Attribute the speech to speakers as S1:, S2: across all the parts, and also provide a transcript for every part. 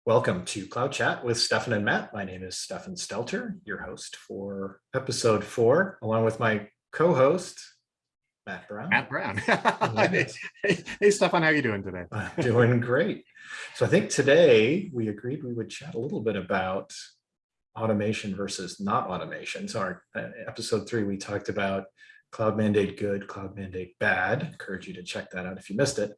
S1: Welcome to Cloud Chat with Stephan and Matt. My name is Stephan Stelter, your host for episode 4, along with my co-host, Matt Brown.
S2: Matt Brown.
S1: Yes.
S2: Hey, Stephan, how are you doing today?
S1: Doing great. So I think today we agreed we would chat a little bit about automation versus not automation. So our episode 3, we talked about cloud mandate good, cloud mandate bad. I encourage you to check that out if you missed it.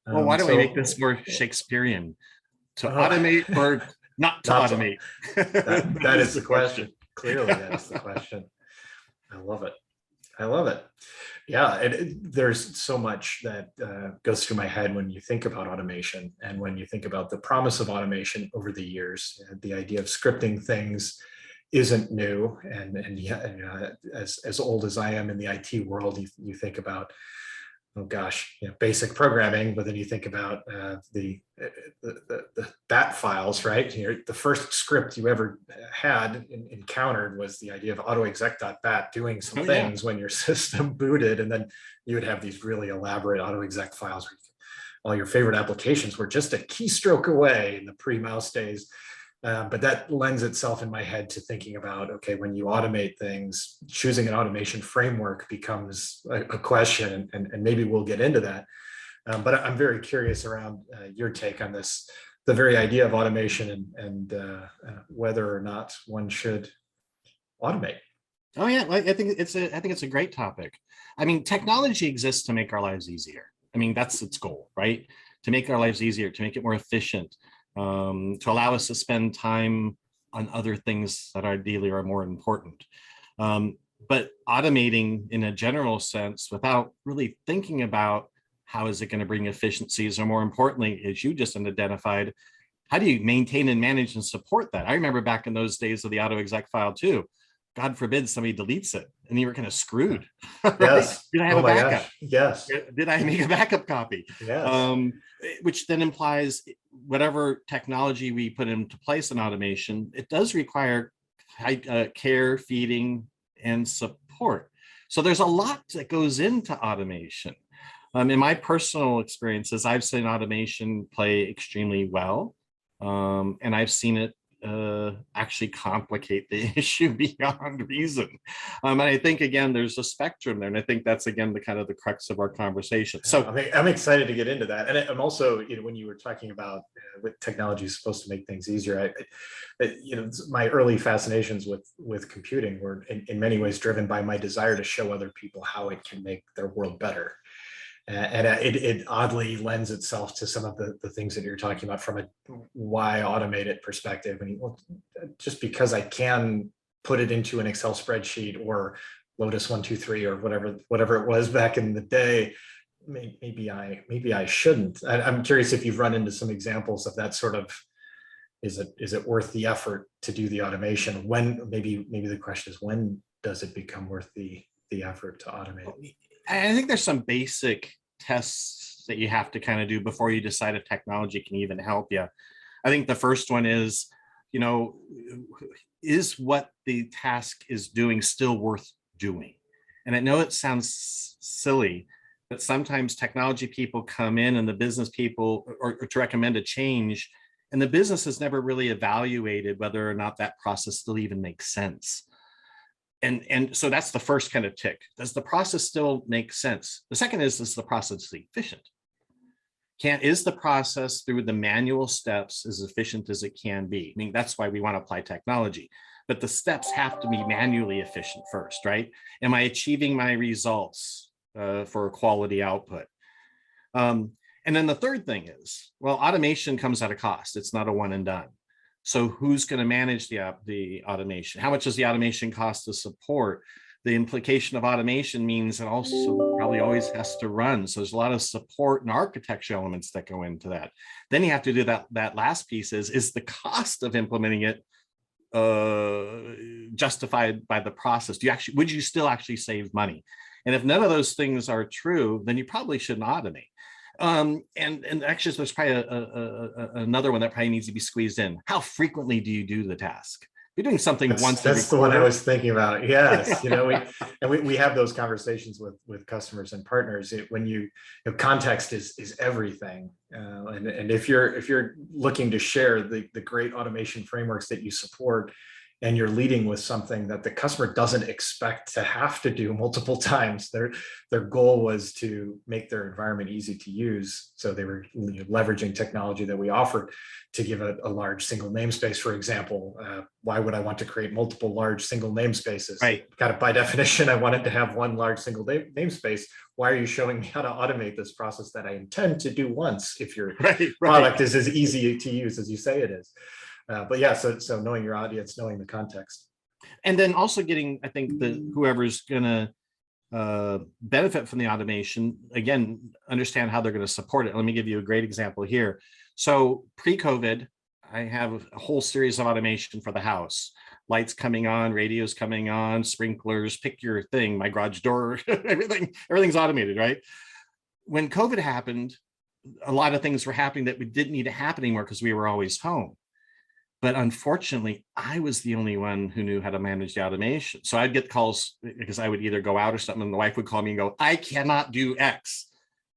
S2: Well, why don't we make this more Shakespearean? To automate or not to automate?
S1: That is the question. Clearly, that is the question. I love it. I love it. Yeah, there's so much that goes through my head when you think about automation and when you think about the promise of automation over the years. The idea of scripting things isn't new, and yeah, as old as I am in the IT world, you think about, oh gosh, basic programming, but then you think about the bat files, right? The first script you ever had encountered was the idea of autoexec.bat doing some things when your system booted, and then you would have these really elaborate autoexec files where all your favorite applications were just a keystroke away in the pre-mouse days. But that lends itself in my head to thinking about, okay, when you automate things, choosing an automation framework becomes a question, and maybe we'll get into that. But I'm very curious around your take on this, the very idea of automation and whether or not one should automate.
S2: Oh yeah, well, I think it's a great topic. I mean, technology exists to make our lives easier. I mean, that's its goal, right? To make our lives easier, to make it more efficient. To allow us to spend time on other things that ideally are more important. But automating in a general sense without really thinking about how is it going to bring efficiencies, or more importantly, as you just identified, how do you maintain and manage and support that? I remember back in those days of the autoexec file too. God forbid somebody deletes it and you were kind of screwed. Right?
S1: Yes.
S2: Did I have a backup?
S1: Gosh. Yes.
S2: Did I make a backup copy?
S1: Yes.
S2: Which then implies whatever technology we put into place in automation, it does require care, feeding, and support. So there's a lot that goes into automation. In my personal experiences, I've seen automation play extremely well, and I've seen it actually complicate the issue beyond reason. And I think, again, there's a spectrum there. And I think that's, again, the kind of the crux of our conversation. So
S1: I'm excited to get into that. And I'm also, when you were talking about what technology is supposed to make things easier, my early fascinations with computing were in many ways driven by my desire to show other people how it can make their world better. And it oddly lends itself to some of the things that you're talking about from a why automate it perspective. I mean, well, just because I can put it into an Excel spreadsheet or Lotus 123 or whatever it was back in the day, maybe I shouldn't. I'm curious if you've run into some examples of that sort of, is it worth the effort to do the automation? When maybe the question is, when does it become worth the effort to automate?
S2: I think there's some basic tests that you have to kind of do before you decide if technology can even help you. I think the first one is, is what the task is doing still worth doing? And I know it sounds silly, but sometimes technology people come in and the business people, or to recommend a change, and the business has never really evaluated whether or not that process still even makes sense. And so that's the first kind of tick. Does the process still make sense? The second is the process efficient? Is the process through the manual steps as efficient as it can be? I mean, that's why we want to apply technology, but the steps have to be manually efficient first, right? Am I achieving my results for a quality output? And then the third thing is, well, automation comes at a cost. It's not a one and done. So who's going to manage the automation? How much does the automation cost to support? The implication of automation means it also probably always has to run. So there's a lot of support and architecture elements that go into that. Then you have to do that last piece is the cost of implementing it justified by the process? Would you still actually save money? And if none of those things are true, then you probably shouldn't automate. And actually, there's probably another one that probably needs to be squeezed in. How frequently do you do the task? You're doing something once every
S1: That's the one I
S2: quarter.
S1: was thinking about. Yes, we have those conversations with customers and partners. Context is everything, and if you're looking to share the great automation frameworks that you support, and you're leading with something that the customer doesn't expect to have to do multiple times. Their goal was to make their environment easy to use. So they were leveraging technology that we offered to give a large single namespace, for example. Why would I want to create multiple large single namespaces?
S2: Right.
S1: Kind of by definition, I wanted to have one large single namespace. Why are you showing me how to automate this process that I intend to do once if your product is as easy to use as you say it is? But yeah, so knowing your audience, knowing the context.
S2: And then also getting, I think, whoever's going to benefit from the automation, again, understand how they're going to support it. Let me give you a great example here. So pre-COVID, I have a whole series of automation for the house. Lights coming on, radios coming on, sprinklers, pick your thing, my garage door, everything's automated, right? When COVID happened, a lot of things were happening that we didn't need to happen anymore because we were always home. But unfortunately, I was the only one who knew how to manage the automation. So I'd get calls because I would either go out or something, and the wife would call me and go, I cannot do X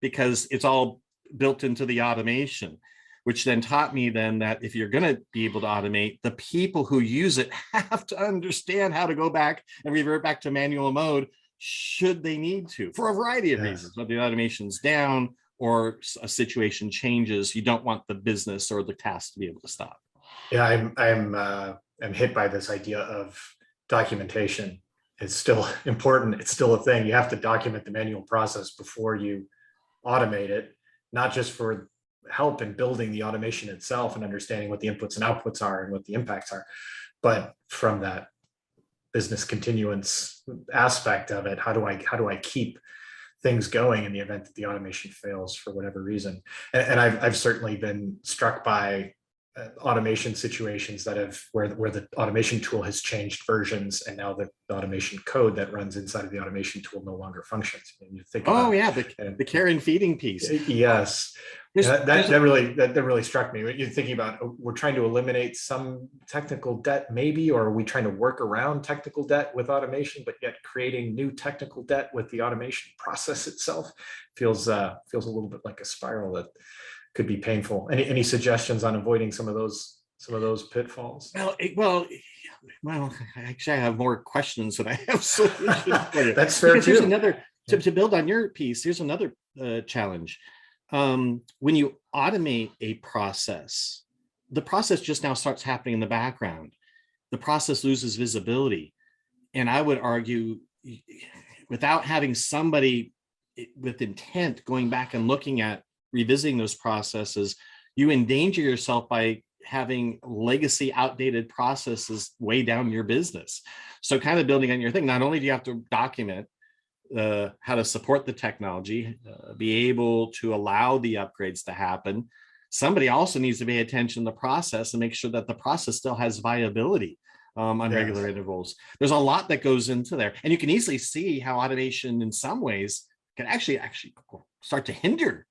S2: because it's all built into the automation, which then taught me then that if you're going to be able to automate, the people who use it have to understand how to go back and revert back to manual mode should they need to, for a variety of reasons. Whether the automation's down or a situation changes, you don't want the business or the task to be able to stop.
S1: Yeah, I'm hit by this idea of documentation. It's still important. It's still a thing. You have to document the manual process before you automate it, not just for help in building the automation itself and understanding what the inputs and outputs are and what the impacts are, but from that business continuance aspect of it, how do I keep things going in the event that the automation fails for whatever reason? And I've certainly been struck by automation situations that have where the automation tool has changed versions, and now the automation code that runs inside of the automation tool no longer functions. And you think
S2: the care and feeding piece.
S1: Yes, that really struck me. You're thinking about, we're trying to eliminate some technical debt, maybe, or are we trying to work around technical debt with automation, but yet creating new technical debt with the automation process itself feels a little bit like a spiral that could be painful. Any suggestions on avoiding some of those pitfalls?
S2: Well, actually, I have more questions than I have solutions for you.
S1: That's fair too.
S2: Here's another to build on your piece. Here's another challenge. When you automate a process, the process just now starts happening in the background. The process loses visibility, and I would argue, without having somebody with intent going back and looking at revisiting those processes, you endanger yourself by having legacy outdated processes way down your business. So kind of building on your thing, not only do you have to document how to support the technology, be able to allow the upgrades to happen, somebody also needs to pay attention to the process and make sure that the process still has viability on regular intervals. There's a lot that goes into there. And you can easily see how automation in some ways can actually start to hinder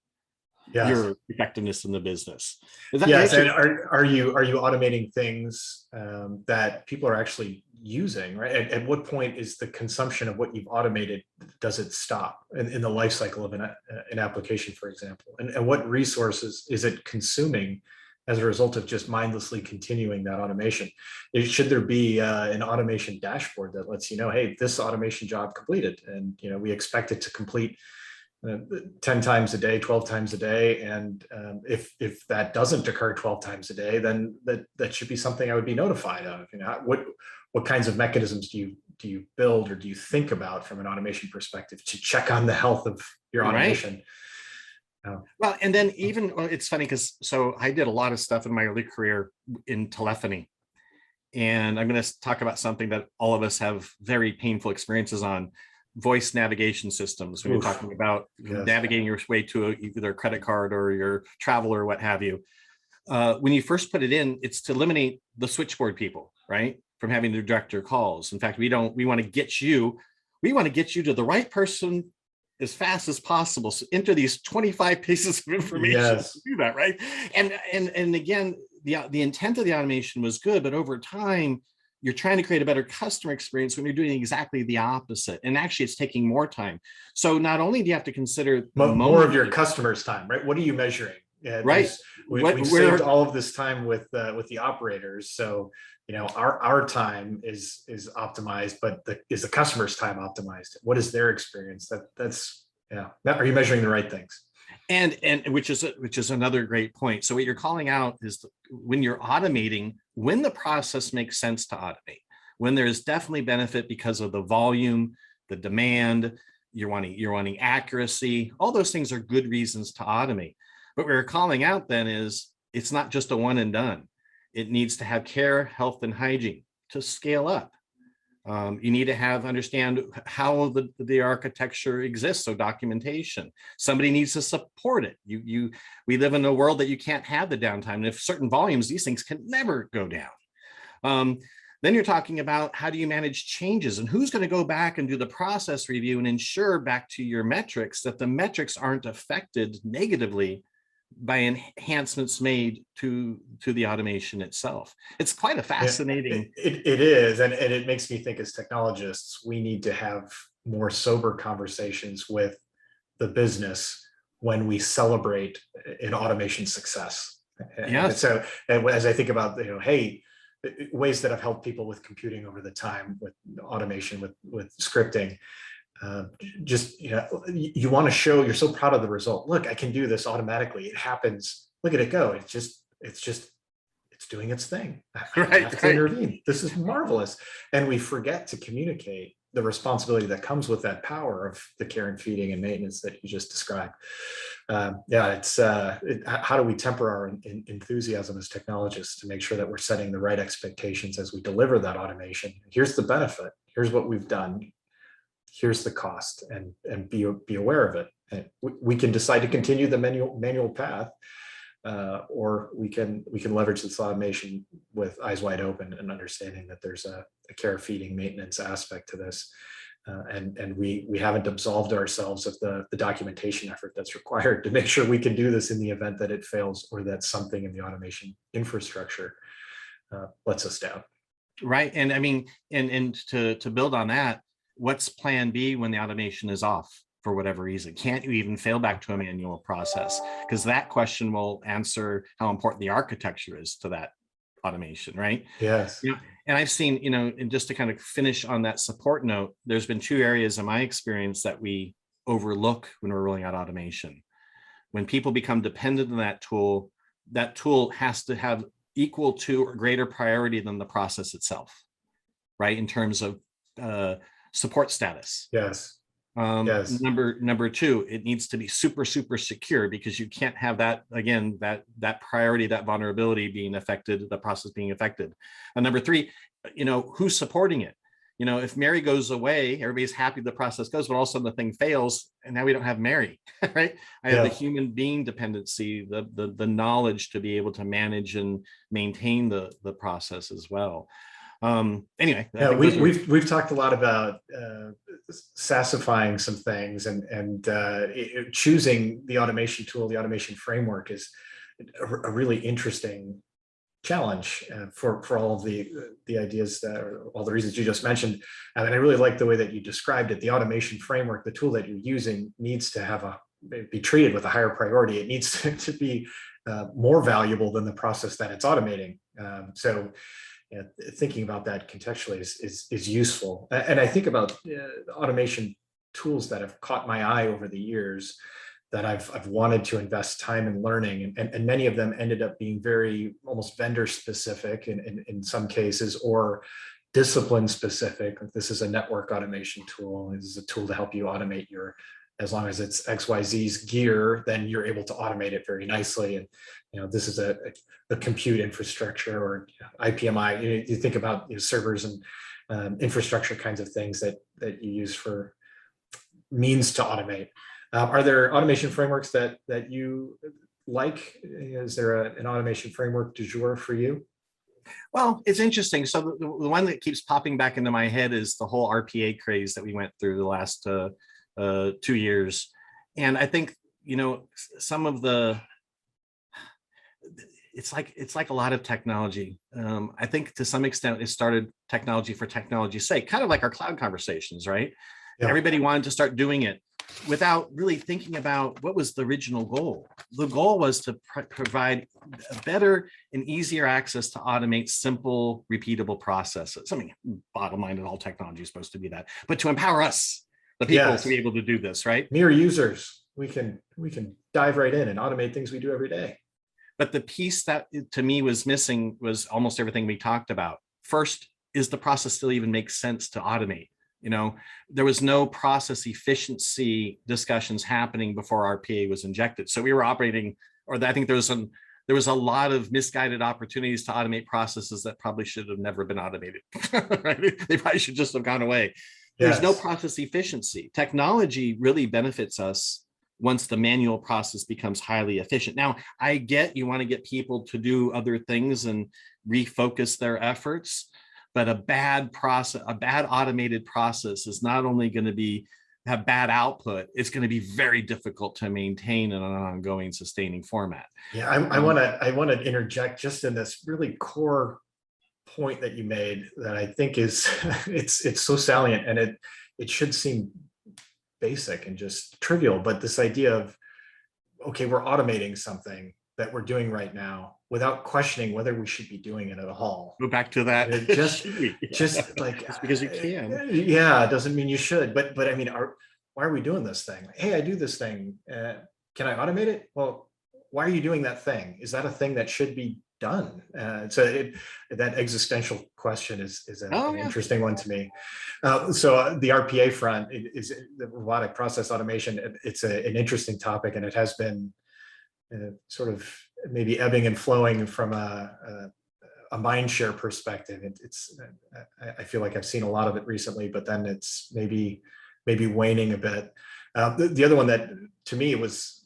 S2: your effectiveness in the business.
S1: Yes, and are you automating things that people are actually using, right? At what point is the consumption of what you've automated, does it stop in the life cycle of an application, for example? And what resources is it consuming as a result of just mindlessly continuing that automation? Should there be an automation dashboard that lets you know, hey, this automation job completed, and we expect it to complete 10 times a day, 12 times a day. And if that doesn't occur 12 times a day, then that should be something I would be notified of. What kinds of mechanisms do you build or do you think about from an automation perspective to check on the health of your automation?
S2: Well, and then it's funny because I did a lot of stuff in my early career in telephony. And I'm going to talk about something that all of us have very painful experiences on. Voice navigation systems, when you're talking about navigating your way to either a credit card or your travel or what have you. When you first put it in, it's to eliminate the switchboard people, right, from having to direct your calls. In fact, we want to get you to the right person as fast as possible. So enter these 25 pieces of information to do that, right? And again, the intent of the automation was good, but over time, you're trying to create a better customer experience when you're doing exactly the opposite. And actually it's taking more time. So not only do you have to consider
S1: more of your customers' time, right? What are you measuring? Yeah,
S2: right.
S1: we've saved all of this time with the operators. So, our time is optimized, but is the customer's time optimized? What is their experience? That's yeah. Are you measuring the right things?
S2: And which is another great point. So what you're calling out is when you're automating, when the process makes sense to automate, when there is definitely benefit because of the volume, the demand, you're wanting accuracy, all those things are good reasons to automate. But what we're calling out then is it's not just a one and done. It needs to have care, health, and hygiene to scale up. You need to understand how the architecture exists, so documentation. Somebody needs to support it. We live in a world that you can't have the downtime. And if certain volumes, these things can never go down. Then you're talking about how do you manage changes and who's going to go back and do the process review and ensure, back to your metrics, that the metrics aren't affected negatively by enhancements made to the automation itself. It's quite a fascinating.
S1: It is, and it makes me think, as technologists, we need to have more sober conversations with the business when we celebrate an automation success.
S2: Yes.
S1: So as I think about, hey, ways that have helped people with computing over the time, with automation, with scripting, you want to show you're so proud of the result. Look, I can do this automatically. It happens. Look at it go. It's doing its thing. I have to intervene. This is marvelous. And we forget to communicate the responsibility that comes with that power of the care and feeding and maintenance that you just described. How do we temper our enthusiasm as technologists to make sure that we're setting the right expectations as we deliver that automation? Here's the benefit. Here's what we've done. Here's the cost, and be aware of it. And we can decide to continue the manual path, or we can leverage this automation with eyes wide open and understanding that there's a care, feeding, maintenance aspect to this. And we haven't absolved ourselves of the documentation effort that's required to make sure we can do this in the event that it fails, or that something in the automation infrastructure lets us down.
S2: Right. And I mean, and to build on that, what's plan B when the automation is off for whatever reason? Can't you even fail back to a manual process? Because that question will answer how important the architecture is to that automation, right?
S1: Yes.
S2: And I've seen, and just to kind of finish on that support note, there's been two areas in my experience that we overlook when we're rolling out automation. When people become dependent on that tool has to have equal to or greater priority than the process itself, right? In terms of support status.
S1: Yes.
S2: Yes. Number two, it needs to be super secure, because you can't have that, again, that priority, that vulnerability being affected, the process being affected. And number three, who's supporting it? If Mary goes away, everybody's happy the process goes, but all of a sudden the thing fails, and now we don't have Mary, right? I have the human being dependency, the knowledge to be able to manage and maintain the process as well. Anyway,
S1: we've talked a lot about SaaSifying some things, and choosing the automation tool, the automation framework, is a really interesting challenge for all of the ideas, all the reasons you just mentioned. And I really like the way that you described it. The automation framework, the tool that you're using, needs to be treated with a higher priority. It needs to be more valuable than the process that it's automating. Thinking about that contextually is useful. And I think about automation tools that have caught my eye over the years, that I've wanted to invest time in learning, and many of them ended up being very almost vendor specific in some cases, or discipline specific. This is a network automation tool. This is a tool to help you automate as long as it's XYZ's gear, then you're able to automate it very nicely. And this is a compute infrastructure, or IPMI. You think about servers and infrastructure kinds of things that you use for means to automate. Are there automation frameworks that you like? Is there an automation framework du jour for you?
S2: Well, it's interesting. So the one that keeps popping back into my head is the whole RPA craze that we went through the last 2 years. And I think, some of it's like a lot of technology. I think to some extent it started technology for technology's sake, kind of like our cloud conversations, right?
S1: Yeah.
S2: Everybody wanted to start doing it without really thinking about what was the original goal. The goal was to provide a better and easier access to automate simple, repeatable processes. I mean, bottom line, all technology is supposed to be that, but to empower us, the people, to be able to do this, right?
S1: Mere users, we can dive right in and automate things we do every day.
S2: But the piece that to me was missing was almost everything we talked about. First, is the process still even make sense to automate? You know, there was no process efficiency discussions happening before RPA was injected. So we were operating, or I think there was a lot of misguided opportunities to automate processes that probably should have never been automated. Right? They probably should just have gone away. There's no process efficiency. Technology really benefits us once the manual process becomes highly efficient. Now, I get you want to get people to do other things and refocus their efforts, but a bad automated process is not only going to have bad output, it's going to be very difficult to maintain in an ongoing sustaining format.
S1: Yeah, I want to interject just in this really core point that you made that I think is it's so salient, and it should seem basic and just trivial, but this idea of, okay, we're automating something that we're doing right now without questioning whether we should be doing it at all.
S2: Go back to that.
S1: Just like
S2: just because you can.
S1: Yeah, it doesn't mean you should. But I mean, why are we doing this thing? Hey, I do this thing. Can I automate it? Well, why are you doing that thing? Is that a thing that should be done? So that existential question is an interesting one to me. So the RPA front is the robotic process automation. It's an interesting topic, and it has been sort of maybe ebbing and flowing from a mind share perspective. I feel like I've seen a lot of it recently, but then it's maybe waning a bit. The other one that to me was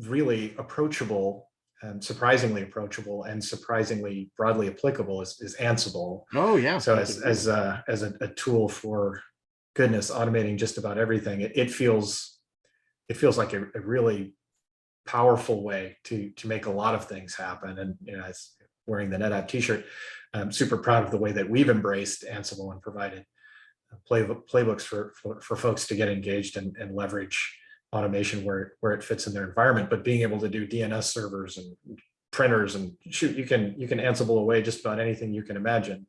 S1: really approachable, surprisingly approachable, and surprisingly broadly applicable is Ansible.
S2: Oh yeah.
S1: So as a tool for, goodness, automating just about everything, it feels like a really powerful way to make a lot of things happen. And as wearing the NetApp t-shirt, I'm super proud of the way that we've embraced Ansible and provided playbooks for folks to get engaged and leverage automation where it fits in their environment. But being able to do DNS servers and printers, and shoot, you can Ansible away just about anything you can imagine.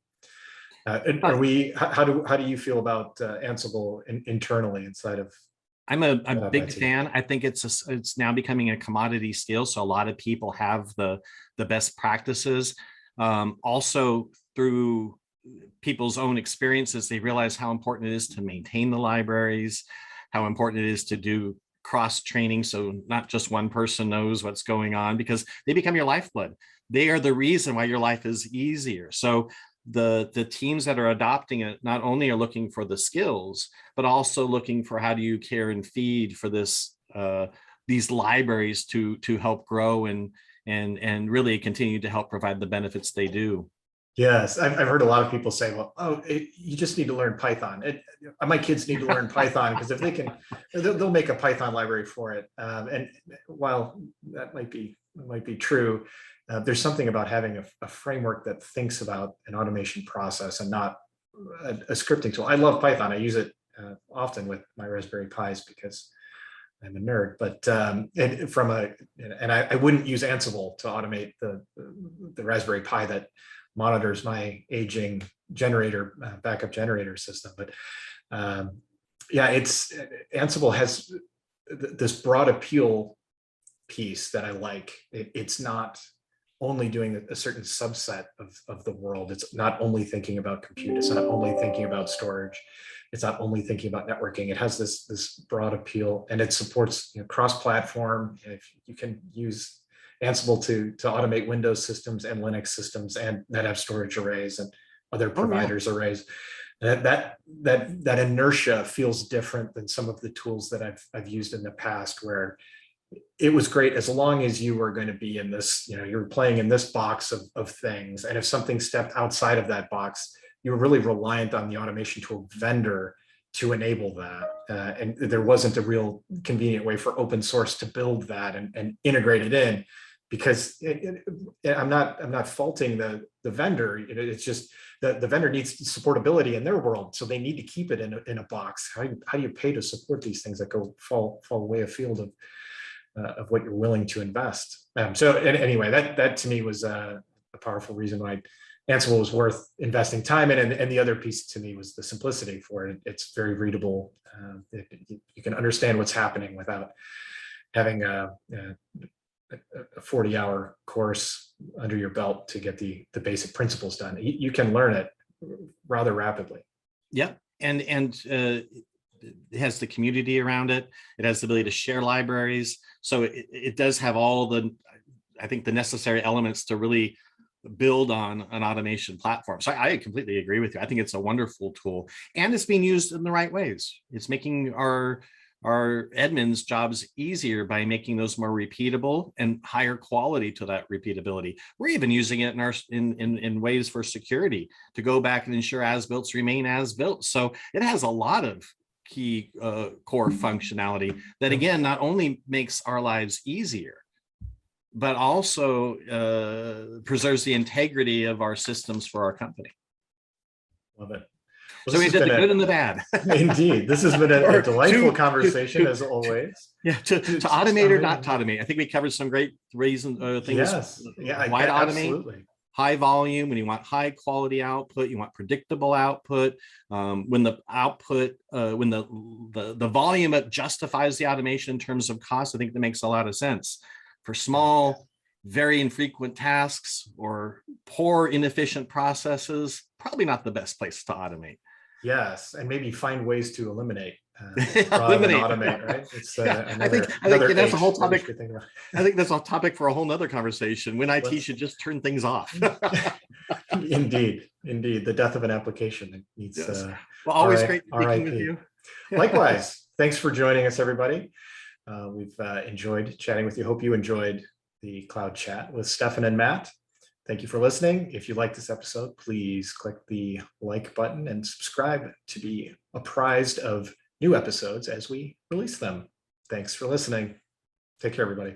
S1: How do you feel about Ansible internally inside of?
S2: I'm a big fan. I think it's now becoming a commodity skill. So a lot of people have the best practices. Also through people's own experiences, they realize how important it is to maintain the libraries, how important it is to do cross training. So not just one person knows what's going on, because they become your lifeblood. They are the reason why your life is easier. So the teams that are adopting it not only are looking for the skills, but also looking for how do you care and feed for these libraries to help grow and really continue to help provide the benefits they do.
S1: Yes, I've heard a lot of people say, well, you just need to learn Python. My kids need to learn Python because if they can, they'll make a Python library for it. And while that might be true, there's something about having a framework that thinks about an automation process and not a scripting tool. I love Python. I use it often with my Raspberry Pis because I'm a nerd. But I wouldn't use Ansible to automate the Raspberry Pi that monitors my aging backup generator system. But Ansible has this broad appeal piece that I like. It's not only doing a certain subset of the world. It's not only thinking about compute. It's not only thinking about storage. It's not only thinking about networking. It has this broad appeal, and it supports cross-platform. If you can use Ansible to automate Windows systems and Linux systems and NetApp storage arrays and other providers arrays. That inertia feels different than some of the tools that I've used in the past, where it was great as long as you were going to be in this, you're playing in this box of things. And if something stepped outside of that box, you were really reliant on the automation tool vendor to enable that. And there wasn't a real convenient way for open source to build that and integrate it in, because I'm not faulting the vendor. It's just the vendor needs supportability in their world, so they need to keep it in a box. How do you pay to support these things that fall way afield of what you're willing to invest? Anyway, that to me was a powerful reason why Ansible was worth investing time in, and the other piece to me was the simplicity for it. It's very readable. You can understand what's happening without having a 40-hour course under your belt to get the basic principles done. You can learn it rather rapidly.
S2: Yeah, and it has the community around it. It has the ability to share libraries. So it does have all the, I think, the necessary elements to really build on an automation platform. So I completely agree with you. I think it's a wonderful tool, and it's being used in the right ways. It's making our admins' jobs easier by making those more repeatable and higher quality to that repeatability. We're even using it in ways for security to go back and ensure as-built remain as-built. So it has a lot of key core functionality that, again, not only makes our lives easier, but also preserves the integrity of our systems for our company.
S1: Love it.
S2: Well, so we did the good and the bad.
S1: Indeed. This has been a delightful conversation, as always.
S2: Yeah, to automate or not to automate. I think we covered some great reasons, things.
S1: Yes. Yeah,
S2: why to automate.
S1: Absolutely.
S2: High volume, when you want high quality output, you want predictable output. When the output, when the volume justifies the automation in terms of cost, I think that makes a lot of sense. For small, very infrequent tasks or poor, inefficient processes, probably not the best place to automate.
S1: Yes, and maybe find ways to eliminate.
S2: Eliminate,
S1: automate, right? It's
S2: I think that's a whole topic. I think that's a topic for a whole nother conversation. When IT should just turn things off.
S1: Indeed, the death of an application that needs.
S2: Yes. Well, always great speaking with you.
S1: Likewise, thanks for joining us, everybody. We've enjoyed chatting with you. Hope you enjoyed the cloud chat with Stephan and Matt. Thank you for listening. If you like this episode, please click the like button and subscribe to be apprised of new episodes as we release them. Thanks for listening. Take care, everybody.